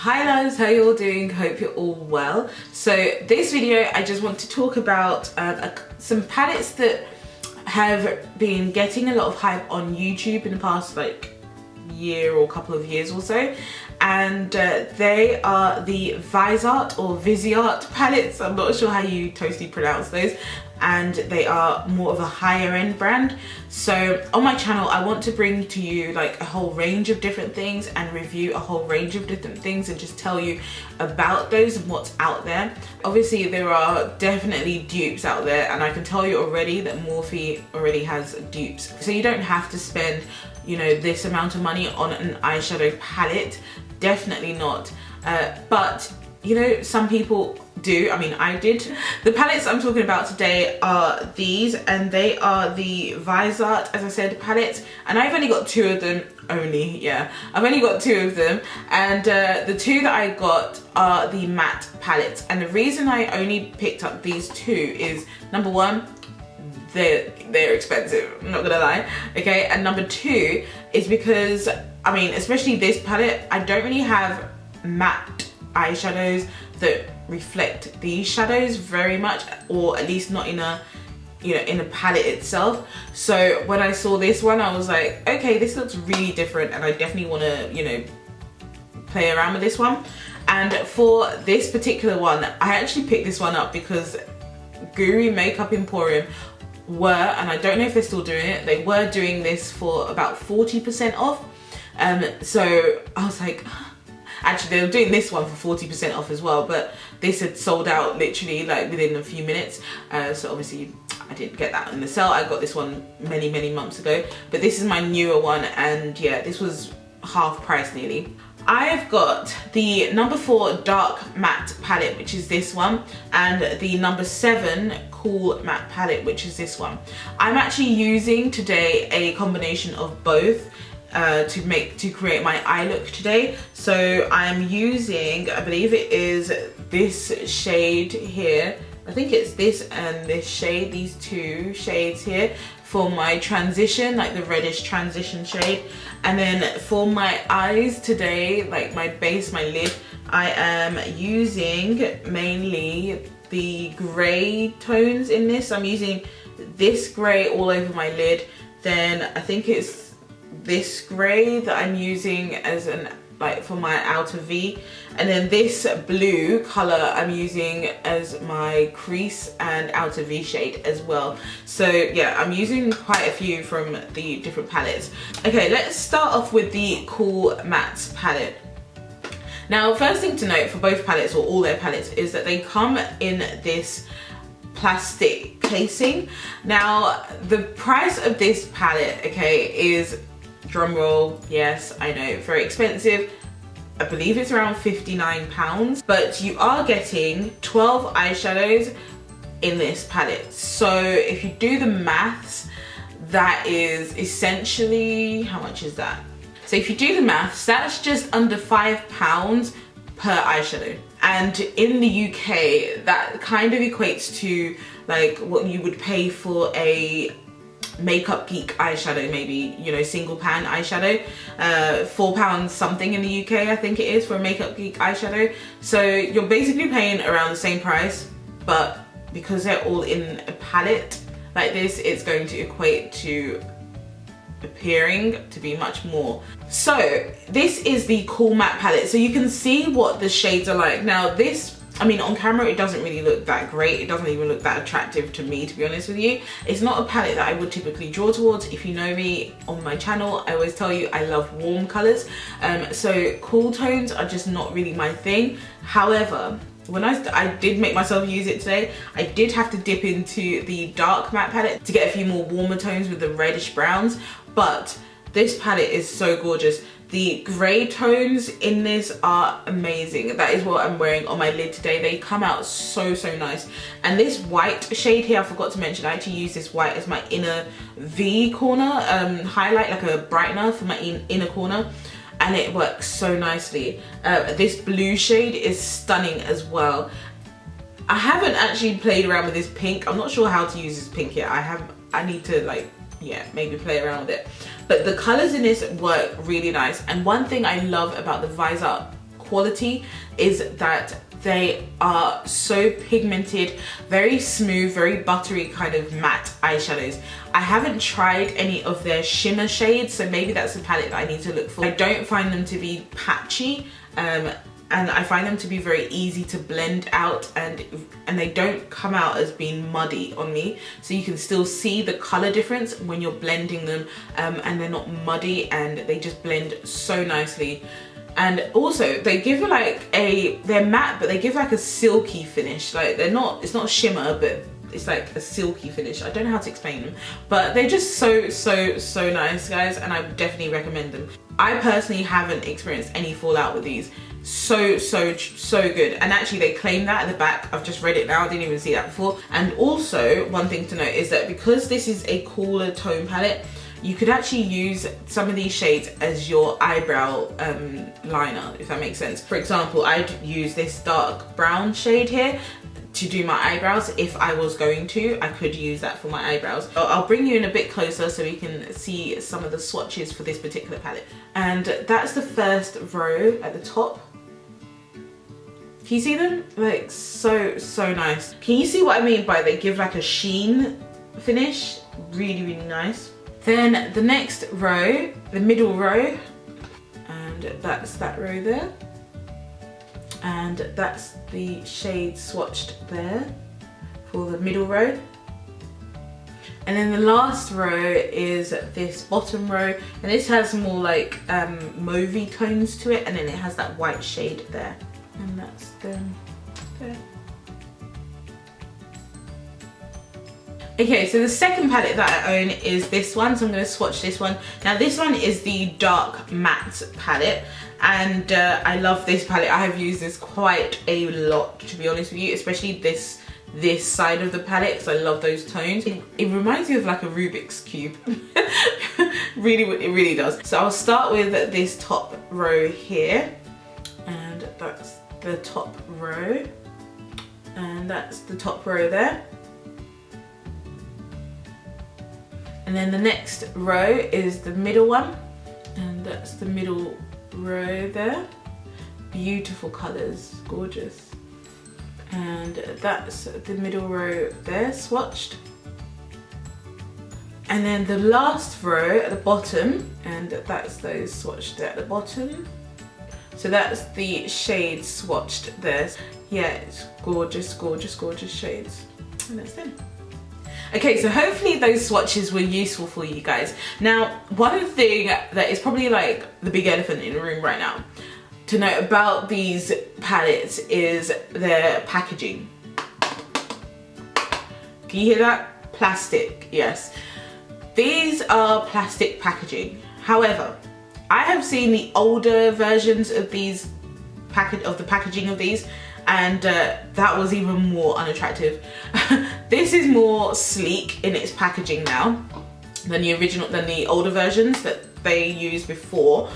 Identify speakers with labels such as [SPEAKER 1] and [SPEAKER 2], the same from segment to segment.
[SPEAKER 1] Hi loves, how you all doing? Hope you're all well. So this video I just want to talk about some palettes that have been getting a lot of hype on YouTube in the past year or couple of years or so, and they are the Viseart palettes. I'm not sure how you totally pronounce those, and they are more of a higher end brand. So on my channel I want to bring to you like a whole range of different things and review a whole range of different things and just tell you about those and what's out there. Obviously there are definitely dupes out there, and I can tell you already that Morphe already has dupes, so you don't have to spend, you know, this amount of money on an eyeshadow palette. Definitely not. But you know, some people do. I mean, I did. The palettes I'm talking about today are these, and they are the Viseart, as I said, palettes, and I've only got two of them. I've only got two of them, and the two that I got are the matte palettes. And the reason I only picked up these two is, number one, they're expensive, I'm not gonna lie, okay? And number two is because, I mean, especially this palette, I don't really have matte eyeshadows that reflect these shadows very much, or at least not in a, you know, in a palette itself. So when I saw this one, I was like, okay, this looks really different, and I definitely want to, you know, play around with this one. And for this particular one, I actually picked this one up because Guru Makeup Emporium were, and I don't know if they're still doing it, they were doing this for about 40% off. So I was like, actually they were doing this one for 40% off as well, but this had sold out literally like within a few minutes. So obviously I didn't get that on the sale. I got this one many months ago, but this is my newer one, and yeah, this was half price nearly. I've got the number 4 dark matte palette, which is this one, and the number 7 cool matte palette, which is this one. I'm actually using today a combination of both to create my eye look today. So I'm using, I believe it is this shade here. I think it's this and this shade, these two shades here, for my transition, like the reddish transition shade. And then for my eyes today, like my base, my lid, I am using mainly the grey tones in this. I'm using this grey all over my lid. Then I think it's this grey that I'm using as an, like, for my outer V, and then this blue color I'm using as my crease and outer V shade as well. So yeah, I'm using quite a few from the different palettes. Okay, let's start off with the cool matte palette. Now, first thing to note for both palettes, or all their palettes, is that they come in this plastic casing. Now, the price of this palette, okay, is, drum roll, yes, I know, very expensive. I believe it's around £59, but you are getting 12 eyeshadows in this palette. So if you do the maths, that is essentially, how much is that? So if you do the maths, that's just under £5 per eyeshadow. And in the UK, that kind of equates to like what you would pay for a Makeup Geek eyeshadow, maybe, you know, single pan eyeshadow. £4 something in the UK, I think it is, for a Makeup Geek eyeshadow. So you're basically paying around the same price, but because they're all in a palette like this, it's going to equate to appearing to be much more. So this is the cool matte palette, so you can see what the shades are like. Now this, I mean, on camera it doesn't really look that great. It doesn't even look that attractive to me, to be honest with you. It's not a palette that I would typically draw towards. If you know me on my channel, I always tell you I love warm colors. So cool tones are just not really my thing. However, when I did make myself use it today, I did have to dip into the dark matte palette to get a few more warmer tones with the reddish browns. But this palette is so gorgeous. The grey tones in this are amazing. That is what I'm wearing on my lid today. They come out so nice. And this white shade here, I forgot to mention, I actually use this white as my inner V corner highlight, like a brightener for my inner corner. And it works so nicely. This blue shade is stunning as well. I haven't actually played around with this pink. I'm not sure how to use this pink yet. I need to, like, yeah, maybe play around with it. But the colors in this work really nice. And one thing I love about the Viseart quality is that they are so pigmented, very smooth, very buttery kind of matte eyeshadows. I haven't tried any of their shimmer shades, so maybe that's a palette that I need to look for. I don't find them to be patchy, and I find them to be very easy to blend out, and they don't come out as being muddy on me. So you can still see the color difference when you're blending them, and they're not muddy, and they just blend so nicely. And also they give like they're matte, but they give like a silky finish. Like it's not shimmer, but it's like a silky finish. I don't know how to explain them, but they're just so nice, guys, and I would definitely recommend them. I personally haven't experienced any fallout with these. So good. And actually they claim that at the back. I've just read it now, I didn't even see that before. And also one thing to note is that because this is a cooler tone palette, you could actually use some of these shades as your eyebrow liner, if that makes sense. For example, I'd use this dark brown shade here to do my eyebrows. If I was going to, I could use that for my eyebrows. I'll bring you in a bit closer so we can see some of the swatches for this particular palette. And that's the first row at the top. Can you see them? Like so nice. Can you see what I mean by they give like a sheen finish? Really nice. Then the next row, the middle row, and that's that row there. And that's the shade swatched there for the middle row. And then the last row is this bottom row, and this has more like mauvey tones to it, and then it has that white shade there. And that's them there. Okay, so the second palette that I own is this one, so I'm going to swatch this one. Now this one is the dark matte palette, and I love this palette. I have used this quite a lot, to be honest with you, especially this side of the palette, because I love those tones. It reminds me of like a Rubik's Cube. It really does. So I'll start with this top row here, and that's the top row, and that's the top row there. And then the next row is the middle one, and that's the middle row there. Beautiful colors, gorgeous. And that's the middle row there, swatched. And then the last row at the bottom, and that's those swatched there at the bottom. So that's the shades swatched there. Yeah, it's gorgeous shades. And that's them. Okay, so hopefully those swatches were useful for you guys. Now, one thing that is probably like the big elephant in the room right now to note about these palettes is their packaging. Can you hear that? Plastic, yes. These are plastic packaging. However, I have seen the older versions of these the packaging of these, and that was even more unattractive. This is more sleek in its packaging now than the older versions that they used before,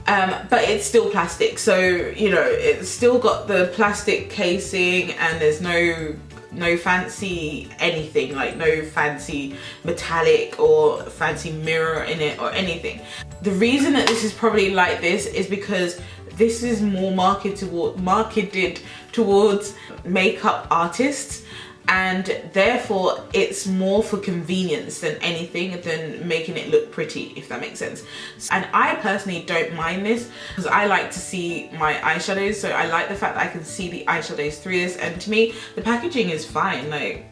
[SPEAKER 1] but it's still plastic, so you know, it's still got the plastic casing, and there's no fancy anything, like no fancy metallic or fancy mirror in it or anything. The reason that this is probably like this is because this is more marketed towards makeup artists, and therefore it's more for convenience than anything than making it look pretty, if that makes sense. And I personally don't mind this because I like to see my eyeshadows, so I like the fact that I can see the eyeshadows through this, and to me the packaging is fine. Like,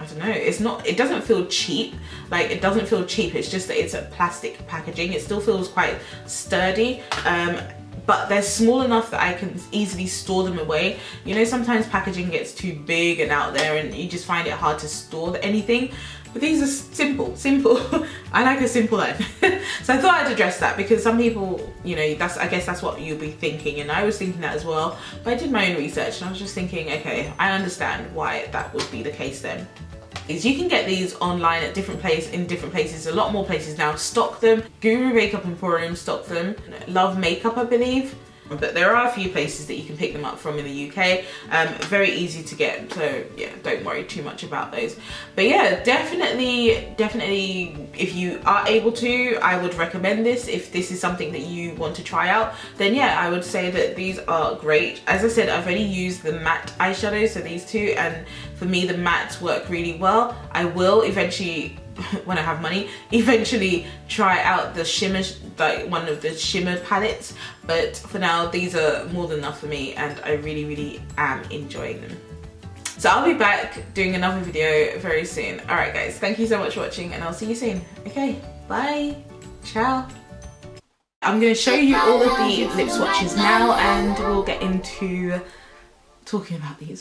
[SPEAKER 1] I don't know, it doesn't feel cheap. Like, it doesn't feel cheap, it's just that it's a plastic packaging. It still feels quite sturdy, but they're small enough that I can easily store them away. You know, sometimes packaging gets too big and out there and you just find it hard to store anything. But these are simple. I like a simple life. So I thought I'd address that, because some people, you know, I guess that's what you'll be thinking, and I was thinking that as well. But I did my own research and I was just thinking, okay, I understand why that would be the case then. Is you can get these online at different places. A lot more places now stock them. Guru Makeup Emporium stock them. Love Makeup, I believe, but there are a few places that you can pick them up from in the UK. Very easy to get, so yeah, don't worry too much about those. But yeah, definitely if you are able to, I would recommend this. If this is something that you want to try out, then yeah, I would say that these are great. As I said, I've only used the matte eyeshadows, so these two, and for me the mattes work really well. I will eventually, when I have money, eventually try out the shimmer, like one of the shimmer palettes, but for now these are more than enough for me, and I really am enjoying them. So I'll be back doing another video very soon. Alright guys, thank you so much for watching, and I'll see you soon. Okay, bye, ciao. I'm going to show you all of the lip swatches now, and we'll get into talking about these.